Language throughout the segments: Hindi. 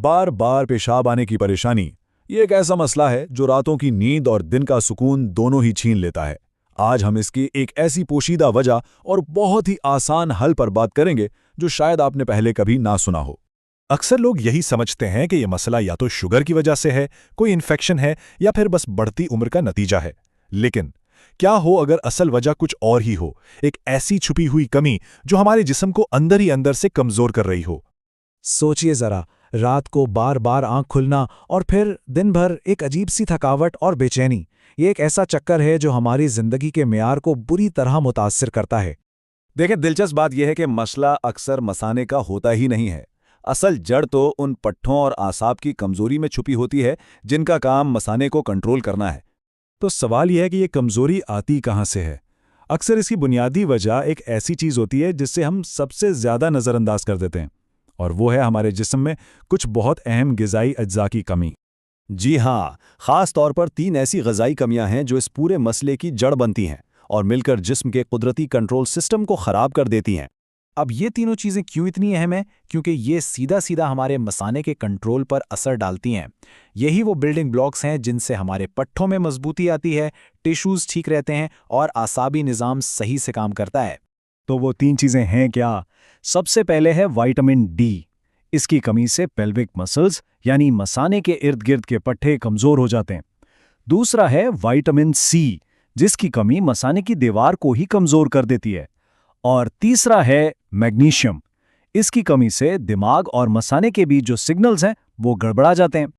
बार बार पेशाब आने की परेशानी ये एक ऐसा मसला है जो रातों की नींद और दिन का सुकून दोनों ही छीन लेता है। आज हम इसकी एक ऐसी पोशीदा वजह और बहुत ही आसान हल पर बात करेंगे जो शायद आपने पहले कभी ना सुना हो। अक्सर लोग यही समझते हैं कि यह मसला या तो शुगर की वजह से है, कोई इन्फेक्शन है या फिर बस बढ़ती उम्र का नतीजा है। लेकिन क्या हो अगर असल वजह कुछ और ही हो, एक ऐसी छुपी हुई कमी जो हमारे जिस्म को अंदर ही अंदर से कमजोर कर रही हो। सोचिए जरा, रात को बार बार आंख खुलना और फिर दिन भर एक अजीब सी थकावट और बेचैनी, ये एक ऐसा चक्कर है जो हमारी जिंदगी के मेयार को बुरी तरह मुतासिर करता है। देखें, दिलचस्प बात यह है कि मसला अक्सर मसाने का होता ही नहीं है। असल जड़ तो उन पट्ठों और आसाब की कमजोरी में छुपी होती है जिनका काम मसाने को कंट्रोल करना है। तो सवाल यह है कि ये कमजोरी आती कहाँ से है। अक्सर इसकी बुनियादी वजह एक ऐसी चीज होती है जिससे हम सबसे ज्यादा नजरअंदाज कर देते हैं, और वो है हमारे जिस्म में कुछ बहुत अहम ग़िज़ाई अज्जा की कमी। जी हाँ, खास तौर पर 3 ऐसी ग़िज़ाई कमियां हैं जो इस पूरे मसले की जड़ बनती हैं और मिलकर जिस्म के कुदरती कंट्रोल सिस्टम को ख़राब कर देती हैं। अब ये तीनों चीज़ें क्यों इतनी अहम हैं? क्योंकि ये सीधा सीधा हमारे मसाने के कंट्रोल पर असर डालती हैं। यही वो बिल्डिंग ब्लॉक्स हैं जिनसे हमारे पट्ठों में मजबूती आती है, टिश्यूज़ ठीक रहते हैं और आसाबी निज़ाम सही से काम करता है। तो वो 3 चीज़ें हैं क्या? सबसे पहले है विटामिन डी। इसकी कमी से पेल्विक मसल्स यानी मसाने के इर्द गिर्द के पट्टे कमज़ोर हो जाते हैं। दूसरा है विटामिन सी, जिसकी कमी मसाने की दीवार को ही कमज़ोर कर देती है। और तीसरा है मैग्नीशियम। इसकी कमी से दिमाग और मसाने के बीच जो सिग्नल्स हैं वो गड़बड़ा जाते हैं।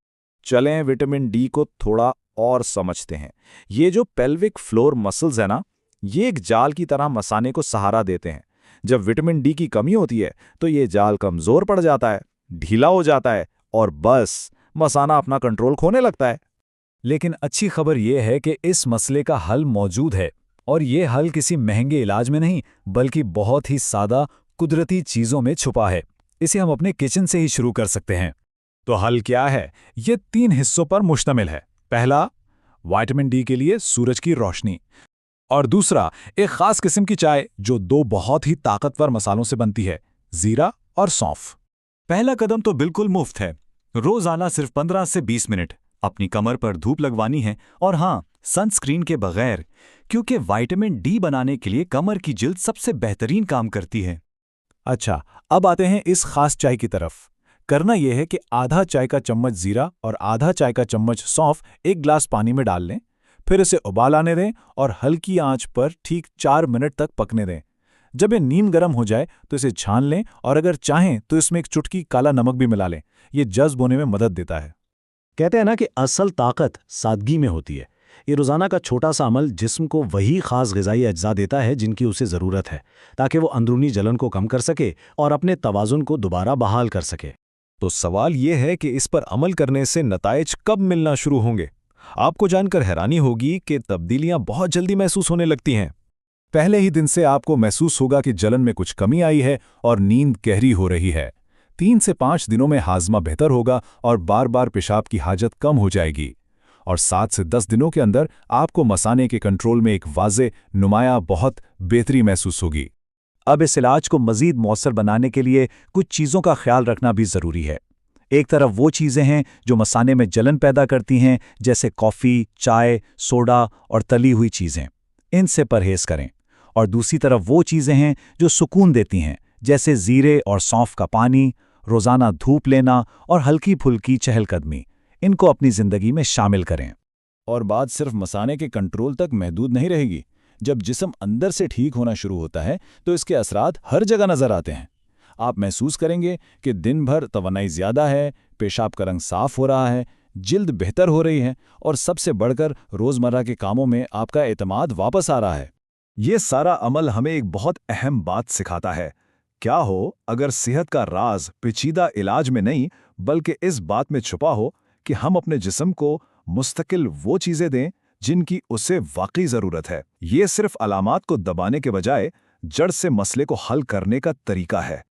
चलें विटामिन डी को थोड़ा और समझते हैं। ये जो पेल्विक फ्लोर मसल्स है ना, ये एक जाल की तरह मसाने को सहारा देते हैं। जब विटामिन डी की कमी होती है तो ये जाल कमज़ोर पड़ जाता है, ढीला हो जाता है और बस मसाना अपना कंट्रोल खोने लगता है। लेकिन अच्छी खबर यह है कि इस मसले का हल मौजूद है, और ये हल किसी महंगे इलाज में नहीं बल्कि बहुत ही सादा कुदरती चीज़ों में छुपा है। इसे हम अपने किचन से ही शुरू कर सकते हैं। तो हल क्या है? ये 3 हिस्सों पर मुश्तमिल है। पहला, विटामिन डी के लिए सूरज की रोशनी, और दूसरा एक खास किस्म की चाय जो 2 बहुत ही ताकतवर मसालों से बनती है, जीरा और सौंफ। पहला कदम तो बिल्कुल मुफ्त है। रोजाना सिर्फ 15 से 20 मिनट अपनी कमर पर धूप लगवानी है, और हाँ, सनस्क्रीन के बगैर, क्योंकि विटामिन डी बनाने के लिए कमर की जिल्द सबसे बेहतरीन काम करती है। अच्छा, अब आते हैं इस खास चाय की तरफ। करना यह है कि आधा चाय का चम्मच जीरा और आधा चाय का चम्मच सौंफ एक गिलास पानी में डाल लें, फिर इसे उबाल आने दें और हल्की आंच पर ठीक 4 मिनट तक पकने दें। जब ये नीम गर्म हो जाए तो इसे छान लें, और अगर चाहें तो इसमें एक चुटकी काला नमक भी मिला लें। ये जज्ब होने में मदद देता है। कहते हैं ना कि असल ताकत सादगी में होती है। ये रोज़ाना का छोटा सा अमल जिस्म को वही खास ग़िज़ाई अज्जा देता है जिनकी उसे ज़रूरत है, ताकि वो अंदरूनी जलन को कम कर सके और अपने तवाज़ुन को दोबारा बहाल कर सके। तो सवाल ये है कि इस पर अमल करने से नताइज कब मिलना शुरू होंगे? आपको जानकर हैरानी होगी कि तब्दीलियां बहुत जल्दी महसूस होने लगती हैं। पहले ही दिन से आपको महसूस होगा कि जलन में कुछ कमी आई है और नींद गहरी हो रही है। 3 से 5 दिनों में हाजमा बेहतर होगा और बार बार पेशाब की हाजत कम हो जाएगी। और 7 से 10 दिनों के अंदर आपको मसाने के कंट्रोल में एक वाज़े नुमाया बहुत बेहतरी महसूस होगी। अब इस इलाज को मज़ीद मौसर बनाने के लिए कुछ चीज़ों का ख्याल रखना भी ज़रूरी है। एक तरफ वो चीज़ें हैं जो मसाने में जलन पैदा करती हैं, जैसे कॉफ़ी, चाय, सोडा और तली हुई चीज़ें, इनसे परहेज़ करें। और दूसरी तरफ वो चीज़ें हैं जो सुकून देती हैं, जैसे जीरे और सौंफ का पानी, रोज़ाना धूप लेना और हल्की फुल्की चहलकदमी। इनको अपनी ज़िंदगी में शामिल करें। और बात सिर्फ मसाने के कंट्रोल तक महदूद नहीं रहेगी। जब जिस्म अंदर से ठीक होना शुरू होता है तो इसके असरात हर जगह नजर आते हैं। आप महसूस करेंगे कि दिन भर तवानाई ज़्यादा है, पेशाब का रंग साफ हो रहा है, जिल्द बेहतर हो रही है, और सबसे बढ़कर रोज़मर्रा के कामों में आपका एतमाद वापस आ रहा है। ये सारा अमल हमें एक बहुत अहम बात सिखाता है। क्या हो अगर सेहत का राज पेचीदा इलाज में नहीं बल्कि इस बात में छुपा हो कि हम अपने जिस्म को मुस्तकिल वो चीज़ें दें जिनकी उसे वाकई ज़रूरत है। ये सिर्फ अलामात को दबाने के बजाय जड़ से मसले को हल करने का तरीका है।